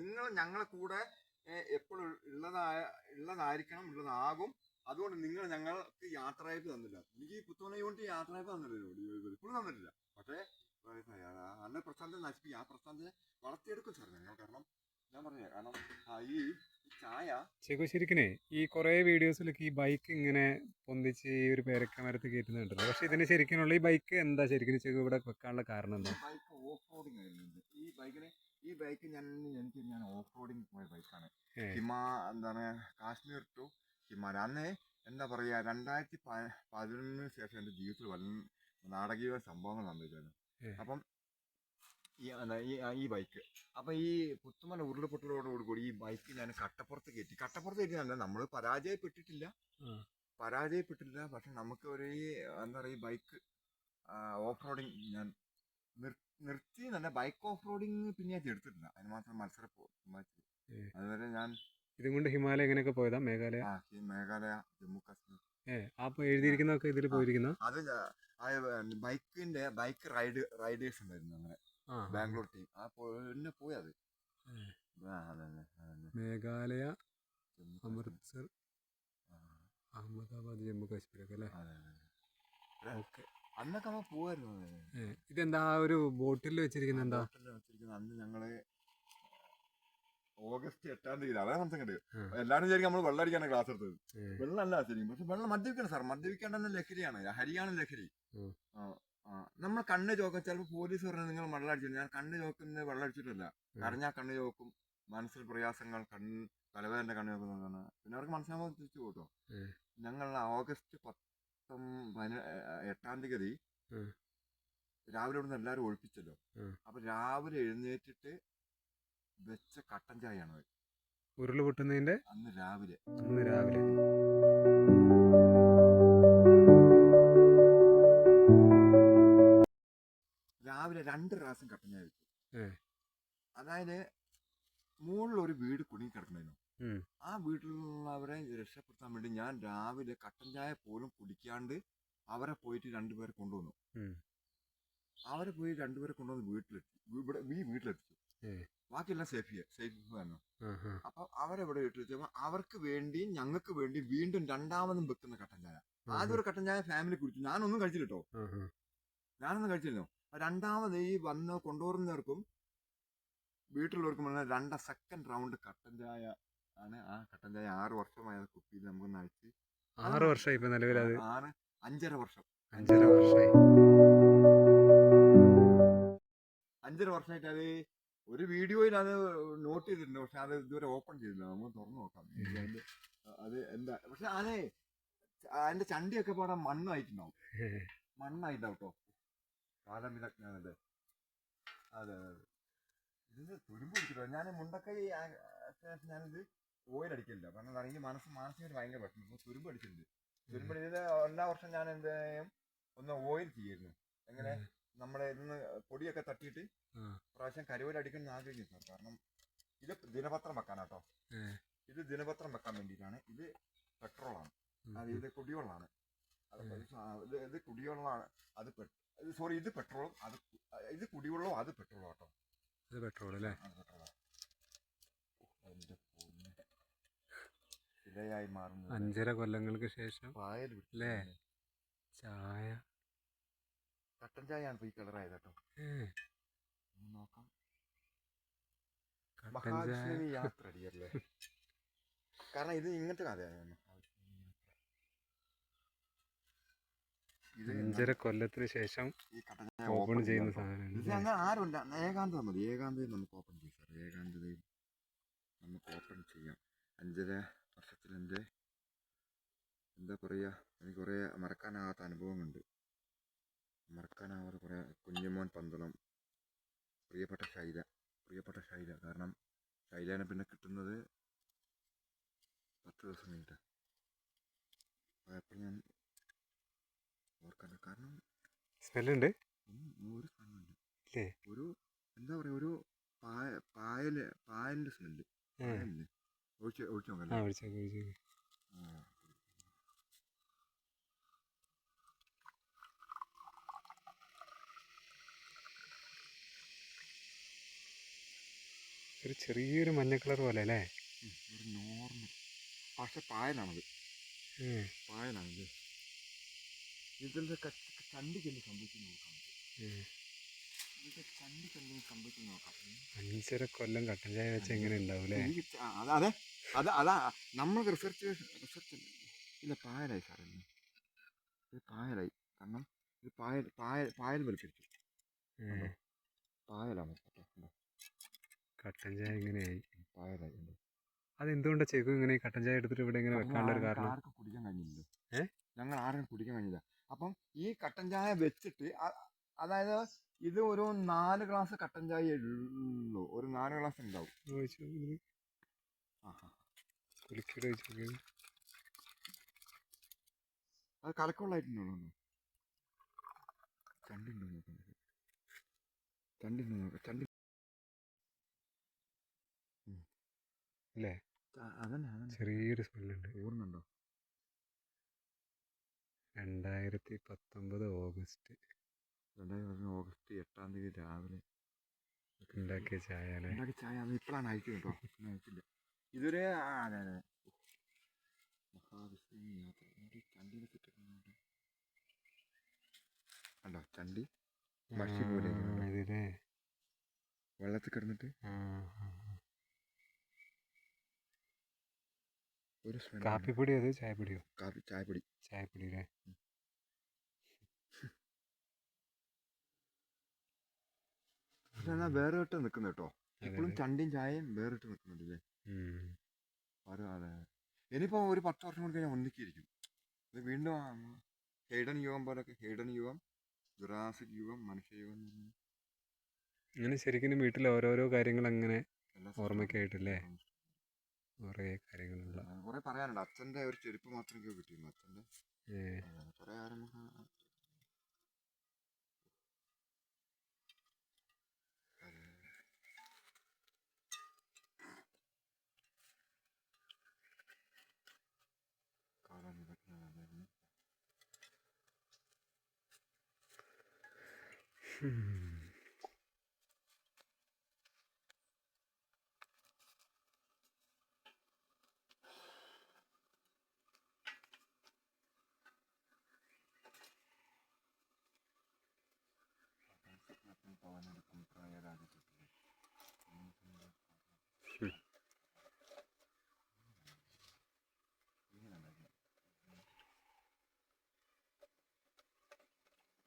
നിങ്ങൾ ഞങ്ങളെ കൂടെ എപ്പോഴും ഉള്ളതാകും. അതുകൊണ്ട് നിങ്ങൾ ഞങ്ങൾക്ക് യാത്രയപ്പ് തന്നില്ല. എനിക്ക് ഈ പുത്തുമല യൂണിറ്റ് യാത്രയപ്പ് തന്നില്ല, ഇപ്പോഴും തന്നിട്ടില്ല. പക്ഷേ അന്ന പ്രസ്ഥാനത്തെ നശിപ്പിക്കും, ആ പ്രസ്ഥാനത്തെ വളർത്തിയെടുക്കും സാർ ഞങ്ങൾ. കാരണം ഞാൻ പറഞ്ഞേ, കാരണം ഈ ചായ ശരിക്കും ഈ കുറേ വീഡിയോസിലൊക്കെ ഈ ബൈക്ക് ഇങ്ങനെ പൊന്തിച്ച് ഈ ഒരു പേരക്ക മരത്ത് കയറ്റുന്നുണ്ടല്ലോ. പക്ഷെ ഇതിന് ശരിക്കുള്ള ഈ ബൈക്ക് എന്താ ശരിക്കും ചെക്ക് ഇവിടെ വെക്കാനുള്ള കാരണം എന്താ? ബൈക്ക് ഓഫ് റോഡിങ് ആയിരുന്നു. ഈ ബൈക്ക് ഞാൻ ഓഫ് റോഡിങ് പോയ ബൈക്കാണ്. എന്താണ് കാശ്മീർ ടു ഹിമാലയ. അന്ന് എന്താ പറയുക, 2011 ശേഷം എൻ്റെ ജീവിതത്തിൽ വല്ല നാടകീയ സംഭവങ്ങൾ സംഭവിച്ചായിരുന്നു. അപ്പം ഈ ബൈക്ക് അപ്പം ഈ പുത്തുമല ഉരുൾപൊട്ടലോടുകൂടി ഈ ബൈക്ക് ഞാൻ കട്ടപ്പുറത്ത് കയറ്റി നമ്മൾ പരാജയപ്പെട്ടിട്ടില്ല. പക്ഷെ നമുക്ക് ഒരു എന്താ പറയുക, ഈ ബൈക്ക് ഓഫ് റോഡിങ് ഞാൻ നിർത്തി തന്നെ. ബൈക്ക് ഓഫ് റോഡിങ് പിന്നെ ഞാൻ എടുത്തിട്ടില്ല, അതിന് മാത്രം മത്സരം. അതുവരെ ഞാൻ ഇതും കൊണ്ട് ഹിമാലയ എങ്ങനെയൊക്കെ പോയതാ? മേഘാലയ, ജമ്മു കാശ്മീർ. അപ്പൊ എഴുതിയിരിക്കുന്നതൊക്കെ ഇതിൽ പോയിരിക്കുന്ന അത് ബൈക്ക് റൈഡേഴ്സ് ഉണ്ടായിരുന്നു അങ്ങനെ, ബാംഗ്ലൂർ ടീം. പിന്നെ പോയത് മേഘാലയ, അമൃത്സർ, അഹമ്മദാബാദ്, ജമ്മു കാശ്മീർ ഒക്കെ അല്ലേ? ഓക്കെ, അന്നൊക്കെ നമ്മൾ പോവായിരുന്നു. ഇതെന്താ ഒരു ബോട്ടിൽ വെച്ചിരിക്കുന്ന? എന്താ അന്ന് ഞങ്ങള് ഓഗസ്റ്റ് 8 അതാണ് സംശയം. എല്ലാവരും ശരിക്കും നമ്മൾ വെള്ളം അടിക്കാനാണ് ക്ലാസ് എടുത്തത്. വെള്ളം അല്ല ശരിക്കും, പക്ഷെ വെള്ളം മദ്യപിക്കണം സാർ. മദ്യപിക്കേണ്ടെന്ന് ലഹരിയാണ്, ഹരിയാണ് ലഹരി. നമ്മൾ കണ്ണ് ചോക്ക, ചിലപ്പോൾ പോലീസ് പറഞ്ഞാൽ നിങ്ങൾ വെള്ളം അടിച്ചു. ഞാൻ കണ്ണ് ചോക്കുന്നത് വെള്ളം അടിച്ചിട്ടില്ല. കരഞ്ഞാൽ കണ്ണ് ചോക്കും, മനസ്സിൽ പ്രയാസങ്ങൾ, തലവേദന കണ്ണ് ചോക്കുന്നതാണ്. പിന്നെ അവർക്ക് മനസ്സിലാകുമ്പോൾ തിരിച്ചു പോട്ടോ. ഞങ്ങൾ ഓഗസ്റ്റ് 8 രാവിലെ ഇവിടുന്ന് എല്ലാവരും ഒഴിപ്പിച്ചല്ലോ. അപ്പൊ രാവിലെ എഴുന്നേറ്റിട്ട് വെച്ച കട്ടൻ ചായയാണ് ഉരുള് പൊട്ടുന്നതിന്റെ അന്ന് രാവിലെ. രാവിലെ 2 പ്രാവശ്യം കട്ടൻ ചായ വെച്ചു. അതായത് മുകളിൽ ഒരു വീട് കുടുങ്ങി കിടക്കണമായിരുന്നു. ആ വീട്ടിലുള്ളവരെ രക്ഷപ്പെടുത്താൻ വേണ്ടി ഞാൻ രാവിലെ കട്ടൻ ചായ പോലും കുടിക്കാണ്ട് അവരെ പോയിട്ട് 2 പേരെ കൊണ്ടുവന്നു. അവരെ പോയി 2 പേരെ കൊണ്ടുവന്ന് വീട്ടിലെത്തിച്ചു. ബാക്കിയെല്ലാം സേഫ് ആയിരുന്നു. അപ്പൊ അവരെവിടെ ഇട്ടിച്ചപ്പോ അവർക്ക് വേണ്ടി ഞങ്ങൾക്ക് വേണ്ടി വീണ്ടും രണ്ടാമതും വെക്കുന്ന കട്ടൻ ചായ. ആദ്യം ഒരു കട്ടൻ ചായ ഫാമിലി കുടിച്ചു, ഞാനൊന്നും കഴിച്ചില്ലോ. രണ്ടാമത് ഈ കൊണ്ടുവരുന്നവർക്കും വീട്ടിലുള്ളവർക്കും 2 സെക്കൻഡ് റൗണ്ട് കട്ടൻ ചായ ആണ്. ആ കട്ടൻ ചായ 6 വർഷമായ കുപ്പിയിൽ നമുക്കൊന്ന് അയച്ച് 6 വർഷമായി ഇപ്പൊ നിലവിൽ. 5.5 വർഷം. 5.5 വർഷമായി. 5.5 വർഷമായിട്ട് അത് ഒരു വീഡിയോയിൽ അത് നോട്ട് ചെയ്തിട്ടുണ്ട്. പക്ഷെ അത് ഇതുവരെ ഓപ്പൺ ചെയ്തില്ല. നമുക്ക് തുറന്നു നോക്കാം അത് എന്താ. പക്ഷെ അതിന്റെ ചണ്ടിയൊക്കെ പാടാ മണ്ണായിട്ടുണ്ടാവും കേട്ടോ. കാലം വിദഗ്ധനല്ലേ. അതെ. ഇതിന് തുരുമ്പ് പിടിച്ചിട്ടോ. ഞാൻ മുണ്ടക്കൈ ഞാനിത് ഓയിൽ അടിക്കില്ല. കാരണം എനിക്ക് മാനസികമായിട്ട് ഭയങ്കര വിഷമം. തുരുമ്പ് അടിച്ചിട്ടുണ്ട്. തുരുമ്പടിച്ചത് എല്ലാ വർഷം ഞാൻ എന്ത് ചെയ്യും, ഒന്ന് ഓയിൽ ചെയ്യായിരുന്നു. എങ്ങനെ നമ്മളെ ഇന്ന് പൊടിയൊക്കെ തട്ടിയിട്ട് പ്രാവശ്യം കരിവേല അടിക്കണം ആഗ്രഹിക്കുന്നു സാർ. കാരണം ഇത് ദിനപത്രം വെക്കാനാട്ടോ. ഇത് ദിനപത്രം വെക്കാൻ വേണ്ടിയിട്ടാണ്. ഇത് പെട്രോളാണ്, ഇത് കുടിവെള്ളമാണ്. ഇത് കുടിവെള്ളമാണ്, അത് സോറി, ഇത് പെട്രോളും, ഇത് കുടിവെള്ളവും, അത് പെട്രോളും കേട്ടോ. ഇത് പെട്രോൾ അല്ലേ? ഇലയായി മാറുന്നു 5.5 കൊല്ലങ്ങൾക്ക് ശേഷം അല്ലേ? ചായ, കട്ടൻ ചായയാണ് ഈ കളറായത് കേട്ടോ. നോക്കാം. മഹാലക്ഷ്മി യാത്ര അടിയല്ലേ. കാരണം ഇത് ഇങ്ങനത്തെ കഥയാണ്. 5.5 കൊല്ലത്തിന് ശേഷം ഓപ്പൺ ചെയ്യുന്ന സാധനമാണ്. ആരുമില്ല, ഏകാന്തത മതി. ഏകാന്തതയിൽ നമുക്ക് ഓപ്പൺ ചെയ്യാം സാർ. ഏകാന്തതയിൽ നമുക്ക് ഓപ്പൺ ചെയ്യാം. 5.5 വർഷത്തിൽ എൻ്റെ എന്താ പറയുക, എനിക്ക് കുറേ മറക്കാനാകാത്ത അനുഭവങ്ങളുണ്ട്. മറക്കാനാവാത്ത കുറേ. കുഞ്ഞുമോൻ പന്തളം, പ്രിയപ്പെട്ട ശൈല. കാരണം ശൈലേനെ പിന്നെ കിട്ടുന്നത് 10 ദിവസം കഴിഞ്ഞിട്ട്. എപ്പോഴും ഞാൻ ഓർക്കാറുണ്ട്. കാരണം സ്മെല്ലുണ്ട്, ഒരു സ്മെല്ലുണ്ട്. ഒരു എന്താ പറയുക, ഒരു പായലിൻ്റെ സ്മെല്ല്. ഒഴിച്ചു നോക്കല്ലേ. ഒരു ചെറിയൊരു മഞ്ഞ കളർ പോലെ അല്ലേ? ഒരു നോർമൽ, പക്ഷെ പായലാണത്. ഉം. പായലാണിത്. ഇതിൻ്റെ ചണ്ടിക്ക് എന്ത് സംഭവിക്കുന്നു നോക്കാം. ഉം. ഇതിൻ്റെ ചണ്ടിക്ക് എന്തെങ്കിലും സംഭവിക്കുന്നു നോക്കാം. 5.5 കൊല്ലം കട്ടൻ ചായ വെച്ച് എങ്ങനെ ഉണ്ടാവും അല്ലേ? അതെ, അതാ നമ്മൾ റിസർച്ച് ഇല്ല, പായലായി സാറേ. ഇത് പായലായി, കാരണം ഇത് പായൽ വലിപ്പിച്ചു. ഉം. പായലാണ് കേട്ടോ. കട്ടൻ ചായ ഇങ്ങനെയായി. പായലായി. അതെന്തുകൊണ്ടാണ് ചെകു ഇങ്ങനെ ഈ കട്ടൻ ചായ എടുത്തിട്ട് ഇവിടെ ഇങ്ങനെ വെക്കാനുള്ള ഒരു കാരണം? ആർക്കും കുടിക്കാൻ കഴിഞ്ഞില്ലല്ലോ. ഏഹ്? ഞങ്ങൾ ആരും കുടിക്കാൻ കഴിഞ്ഞില്ല. അപ്പം ഈ കട്ടൻ ചായ വെച്ചിട്ട് അതായത് ഇത് ഒരു 4 ഗ്ലാസ് കട്ടൻ ചായ ഉള്ളൂ. ഒരു 4 ഗ്ലാസ് ഉണ്ടാവും. കുലിക്കിട്ട് വെച്ചു. അത് കലക്കമുള്ളായിട്ടുണ്ടോ? ചണ്ടി ഉണ്ടോ നോക്കാം. ചണ്ടി ഉണ്ടോ നോക്കാം. ചണ്ടി അല്ലേ? അതന്നെ ചെറിയൊരു സ്മെല്ലുണ്ട്. ഓർമ്മയുണ്ടോ? 2019 ഓഗസ്റ്റ് 8 രാവിലെ ഉണ്ടാക്കിയ ചായ അല്ലേ? ഉണ്ടാക്കിയ ചായ. അത് ഇപ്പോഴാണ് അയക്കുന്നത് കേട്ടോ. അയച്ചില്ല ഇതൊരു. അതെ അതെ. മഹാവിഷ്ണു യാത്ര ചണ്ടിയിൽ കിട്ടുന്നുണ്ട്. കണ്ടോ ചണ്ടി മഷി പോലെ ഇതിലെ വെള്ളത്തിൽ കിടന്നിട്ട് ഒരു കാപ്പിപ്പൊടി. അത് ചായപ്പൊടിയോ? ചായപ്പൊടി. ചായപ്പൊടി അല്ലേ? പക്ഷെ എന്നാ വേറെ ഇട്ട് നിൽക്കുന്നു കേട്ടോ. ഇപ്പോഴും ചണ്ടിയും ചായയും വേറിട്ട് നിൽക്കുന്നുണ്ടല്ലേ? അതെ. ഇനിയിപ്പോ ഒരു 10 വർഷം കൂടി കഴിഞ്ഞാൽ ഒന്നിക്കിയിരിക്കും. ഇത് വീണ്ടും ഹെയ്ഡൻ യുഗം പോലൊക്കെ. ഹെയ്ഡൻ യുഗം, ജുറാസിക് യുഗം, മനുഷ്യയുഗം. അങ്ങനെ ശരിക്കും വീട്ടിൽ ഓരോരോ കാര്യങ്ങൾ അങ്ങനെ ഓർമ്മയ്ക്കായിട്ടല്ലേ? കുറേ കാര്യങ്ങളുള്ള കുറെ പറയാനുണ്ട്. അച്ഛൻ്റെ ഒരു ചെരുപ്പ് മാത്രം കിട്ടിയിരുന്നു. അച്ഛൻ്റെ കുറെ കാര്യം.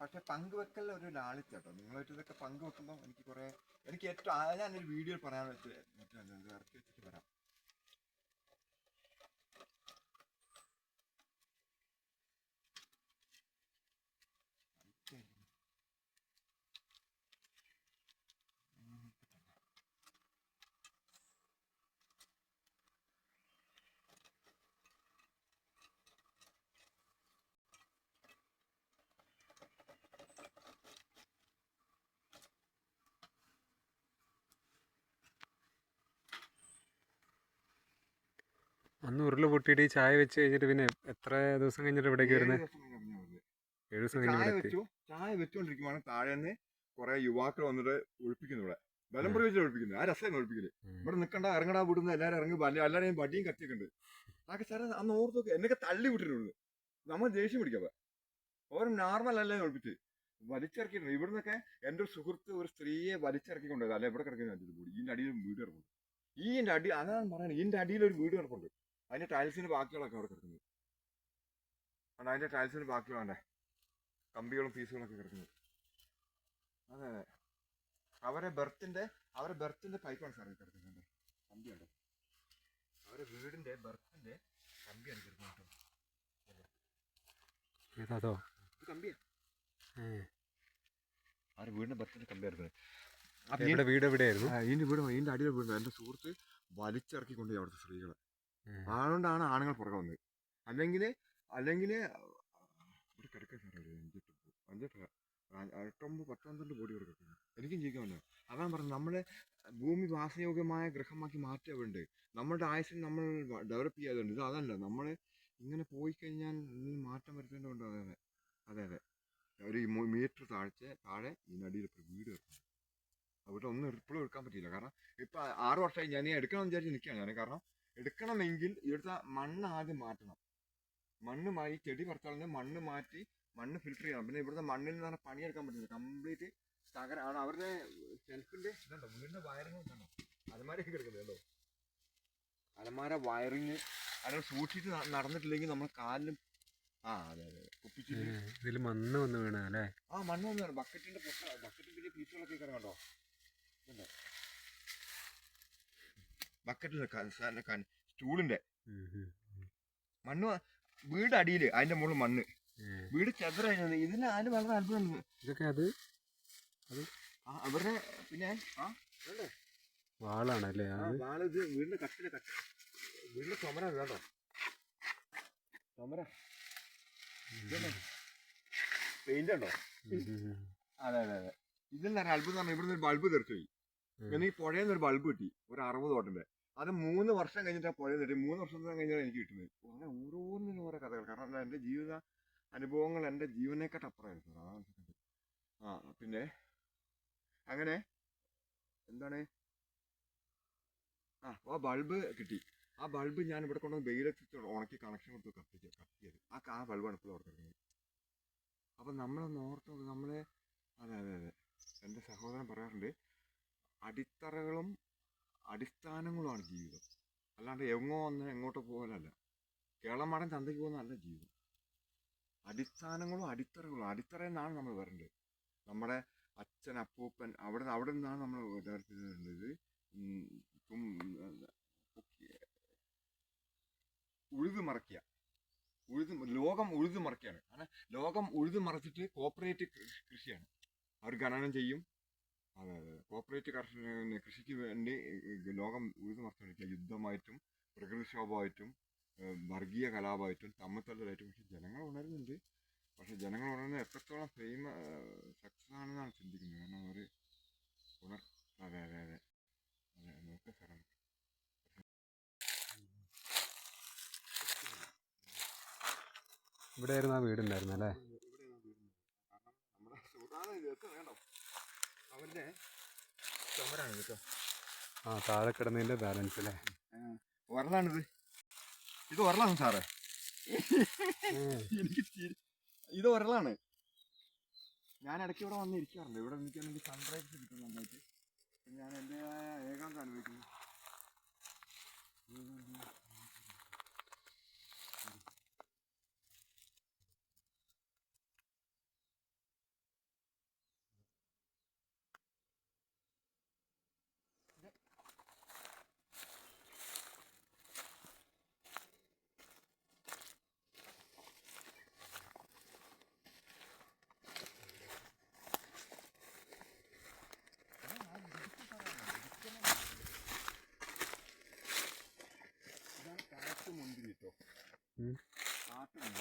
പക്ഷെ പങ്കുവെക്കൽ ഒരു ലാളിത്യം കേട്ടോ. നിങ്ങളായിട്ട് ഇതൊക്കെ പങ്കുവെക്കുമ്പോൾ എനിക്ക് ഏറ്റവും ഞാനൊരു വീഡിയോ പറയാൻ വെച്ച് ഇറക്കി വെച്ചിട്ട് വരാം. അന്ന് ഉരുള് പൊട്ടിയിട്ട് ഈ ചായ വെച്ച് കഴിഞ്ഞിട്ട് പിന്നെ എത്ര ദിവസം കഴിഞ്ഞിട്ട് ഇവിടേക്ക് വരുന്നത്? 7 ദിവസം കഴിഞ്ഞ് ചായ വെച്ചുകൊണ്ടിരിക്കുമ്പോൾ താഴേന്ന് കുറെ യുവാക്കൾ വന്നിട്ട് ഒഴിപ്പിക്കുന്നു. ഇവിടെ ബലം പ്രയോഗിച്ച് ഒഴിപ്പിക്കുന്നു. ആ രസമാണ് ഒഴിപ്പിക്കല്. ഇവിടെ നിൽക്കണ്ട, ഇറങ്ങടാ, വിടുന്ന എല്ലാവരും ഇറങ്ങി. എല്ലാവരെയും വടിയും കത്തിയൊക്കെ ഉണ്ട്. അതൊക്കെ സാറേ അന്ന് ഓർത്ത് നോക്കുക. എന്നൊക്കെ തള്ളി വിട്ടിട്ടുണ്ട്. നമ്മൾ ദേഷ്യം പിടിക്കാം. ഓരോ നോർമൽ അല്ലേ ഒഴിപ്പിച്ച് വലിച്ചിറക്കിയിട്ടുണ്ട്. ഇവിടുന്നൊക്കെ എൻ്റെ ഒരു സുഹൃത്ത് ഒരു സ്ത്രീയെ വലിച്ചിറക്കിക്കൊണ്ടത്. അല്ല ഇവിടെ കിടക്കുന്ന കൂടി ഇതിൻ്റെ അടിയിൽ വീട് കിടപ്പുണ്ട്. ഈൻ്റെ അടി അതാണ് പറയുന്നത്. ഇതിൻ്റെ അടിയിൽ ഒരു വീട് കിടപ്പുണ്ട്. അതിന്റെ ടൈൽസിന് ബാക്കികളൊക്കെ അവിടെ കിടക്കുന്നത്. അതിന്റെ ടൈൽസിന് ബാക്കിയുള്ള കമ്പികളും പീസുകളൊക്കെ കിടക്കുന്നത്. അതെ അതെ. അവരെ ബെർത്തിന്റെ പൈപ്പാണ് സാറേ കിടക്കുന്നത്. കമ്പിയുണ്ട്. അവരെ വീടിന്റെ ബെർത്തിന്റെ കമ്പിയാണ് കിടക്കുന്നത്. അതോ കമ്പിയാ. അവരുടെ വീടിന്റെ ബെർത്തിന്റെ കമ്പിയാണ് കിടക്കുന്നത്. വീട് എവിടെയായിരുന്നു? ഇതിന്റെ അടിയിൽ വീട്. എന്റെ സുഹൃത്ത് വലിച്ചിറക്കിക്കൊണ്ട് അവിടുത്തെ സ്ത്രീകളെ. അതുകൊണ്ടാണ് ആണുങ്ങൾ പുറകെ വന്നത്. അല്ലെങ്കിൽ ഇവിടെ കിടക്കാൻ സാറേ 8-12 ബോഡി ഇവിടെ കിടക്കുന്നു. എനിക്കും ജീവിക്കാമല്ലോ. അതാണ് പറഞ്ഞത്. നമ്മളെ ഭൂമി വാസയോഗ്യമായ ഗ്രഹമാക്കി മാറ്റുന്നുണ്ട്. നമ്മളുടെ ആയുസ്സിന് നമ്മൾ ഡെവലപ്പ് ചെയ്യാതുണ്ട്. ഇത് അതല്ല. നമ്മൾ ഇങ്ങനെ പോയി കഴിഞ്ഞാൽ മാറ്റം വരുത്തേണ്ടതുണ്ട്. അതെ. ഒരു മീറ്റർ താഴെ ഇതിനടിയിൽ വീട് കിടക്കുന്നു. അവിടെ ഒന്നും ഇപ്പോഴും എടുക്കാൻ പറ്റിയില്ല. കാരണം ഇപ്പൊ 6 വർഷമായി ഞാൻ എടുക്കണം വിചാരിച്ച് നിൽക്കുകയാണ് ഞാൻ. കാരണം എടുക്കണമെങ്കിൽ ഇവിടുത്തെ മണ്ണ് ആദ്യം മാറ്റണം. മണ്ണ് മാറ്റി ചെടി പറിച്ചാൽ മണ്ണ് മാറ്റി മണ്ണ് ഫിൽറ്റർ ചെയ്യണം. പിന്നെ ഇവിടുത്തെ മണ്ണിൽ നിന്ന് പറഞ്ഞാൽ പണിയെടുക്കാൻ പറ്റില്ല. കംപ്ലീറ്റ് തകരാണ്. അവരുടെ ഷെൽഫിന്റെ ഇതുണ്ടോ വീടിന്റെ വയറിങ് കണ്ടോ, അലമാരയൊക്കെ കിടക്കുന്നത് കേട്ടോ. അലമാര വയറിങ് അതിനെ സൂക്ഷിച്ച് നടന്നിട്ടില്ലെങ്കിൽ നമ്മൾ കാലിലും അതെ അതെ കുപ്പിച്ചിട്ട് ഇതിൽ മണ്ണ് വന്ന് വീണ അല്ലേ? മണ്ണ് വന്ന് വീണ ബക്കറ്റിന്റെ ബക്കറ്റിന്റെ പീസുകളൊക്കെ കണ്ടോ. ബക്കറ്റിൽ സ്റ്റൂളിന്റെ മണ്ണ് വീട് അടിയില് അതിന്റെ മുകളിൽ മണ്ണ് വീട് ചെതറായിരുന്നത്. ഇതിന് അതിന് വളരെ അത്ഭുതമുണ്ട്. ഇതൊക്കെ അത് അവരുടെ പിന്നെ വാളാണല്ലേ? വാള് ഇത് വീടിന്റെ വീടിന്റെ ചുമര കേട്ടോ. ചുമര പെയിന്റ് ഉണ്ടോ? അതെ അതെ അതെ. ഇതിൽ തന്നെ അത്ഭുതം പറഞ്ഞാൽ ഇവിടുന്ന് ഒരു ബൾബ് തെറിച്ചു പോയി. എനിക്ക് പുഴയിൽ ഒരു ബൾബ് കിട്ടി, ഒരു 60 തോട്ടിന്റെ. അത് 3 വർഷം കഴിഞ്ഞിട്ട് പുഴ തെറ്റി. 3 വർഷം കഴിഞ്ഞാൽ എനിക്ക് കിട്ടുന്നത്. അങ്ങനെ ഓരോന്നിനും ഓരോ കഥകൾ. കാരണം എന്റെ ജീവിത അനുഭവങ്ങൾ എന്റെ ജീവനേക്കാട്ട് അപ്പുറമായിരുന്നു. പിന്നെ അങ്ങനെ എന്താണ് ആ ബൾബ് കിട്ടി. ആ ബൾബ് ഞാൻ ഇവിടെ കൊണ്ടുവന്ന് വെയിലെത്തിച്ച് ഉണക്കി കണക്ഷൻ കൊടുത്ത് കത്തിയത്. ആ ബൾബാണ് ഇപ്പോൾ അവിടെ കിടക്കുന്നത്. അപ്പം നമ്മളൊന്ന് ഓർത്ത് നമ്മളെ അതെ അതെ അതെ എൻ്റെ സഹോദരൻ പറയാറുണ്ട്, അടിത്തറകളും അടിസ്ഥാനങ്ങളുമാണ് ജീവിതം. അല്ലാണ്ട് എങ്ങോട്ട് പോകാനല്ല. കേരളമാടൻ ചന്തയ്ക്ക് പോകുന്നതല്ല ജീവിതം. അടിസ്ഥാനങ്ങളും അടിത്തറകളും. അടിത്തറയിൽ നിന്നാണ് നമ്മൾ വരേണ്ടത്. നമ്മുടെ അച്ഛൻ അപ്പൂപ്പൻ അവിടെ നിന്നാണ് നമ്മൾ യഥാർത്ഥത്തിൽ ഉഴുതുമറിക്കുക. ലോകം ഉഴുതുമറിക്കുകയാണ്. കാരണം ലോകം ഉഴുതുമറിച്ചിട്ട് കോപ്പറേറ്റ് കൃഷിയാണ് അവർ ഖനനം ചെയ്യും. അതെ അതെ കോപ്പറേറ്റ് കൃഷിക്ക് വേണ്ടി ലോകം ഉഴുതുമറിച്ചുകൊണ്ടിരിക്കുക. യുദ്ധമായിട്ടും പ്രകൃതിക്ഷോഭമായിട്ടും വർഗീയ കലാപമായിട്ടും തമ്മിത്തല്ലായിട്ടും. പക്ഷെ ജനങ്ങൾ ഉണരുന്നുണ്ട്. പക്ഷെ ജനങ്ങൾ ഉണരുന്നത് എത്രത്തോളം സക്സസ് ആണെന്നാണ് ചിന്തിക്കുന്നത്. കാരണം അവർ അതെ അതെ അതെ അതെ നോക്കുക സാറാണ്. ഇവിടെ ആയിരുന്നു ആ വീടുണ്ടായിരുന്നു അല്ലേ? നമ്മുടെ സുഹൃത്താണ് വേണ്ടോ അവന്റെ ചുമരാണ് കേട്ടോ. താഴെ കിടന്നതിന്റെ ബാലൻസ് അല്ലേ? ഉരലാണിത്. ഇത് ഉരലാണ് സാറേ. എനിക്ക് ഇത് ഉരലാണ്. ഞാൻ ഇടയ്ക്ക് ഇവിടെ വന്ന് ഇരിക്കാറുണ്ട്. ഇവിടെ നിൽക്കുകയാണെങ്കിൽ സൺറൈസ് കിട്ടും നന്നായിട്ട്. ഞാൻ എൻ്റെ ഏകാന്തം അനുഭവിക്കുന്നു.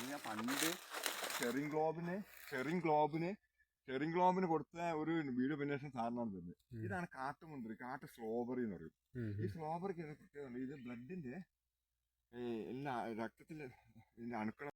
ഞാൻ പണ്ട് ഷെറിംഗ് ഗ്ലോബിന് കൊടുത്ത ഒരു വീഡിയോ ഉപന്യാസം സാറിനാണ് തരുന്നത്. ഇതാണ് കാട്ടുമുന്തിരി, സ്ട്രോബെറി എന്ന് പറയും. ഈ സ്ട്രോബെറിക്ക് പ്രത്യേകത, ഇത് ബ്ലഡിന്റെ എല്ലാ രക്തത്തിലെ അണുക്കളെ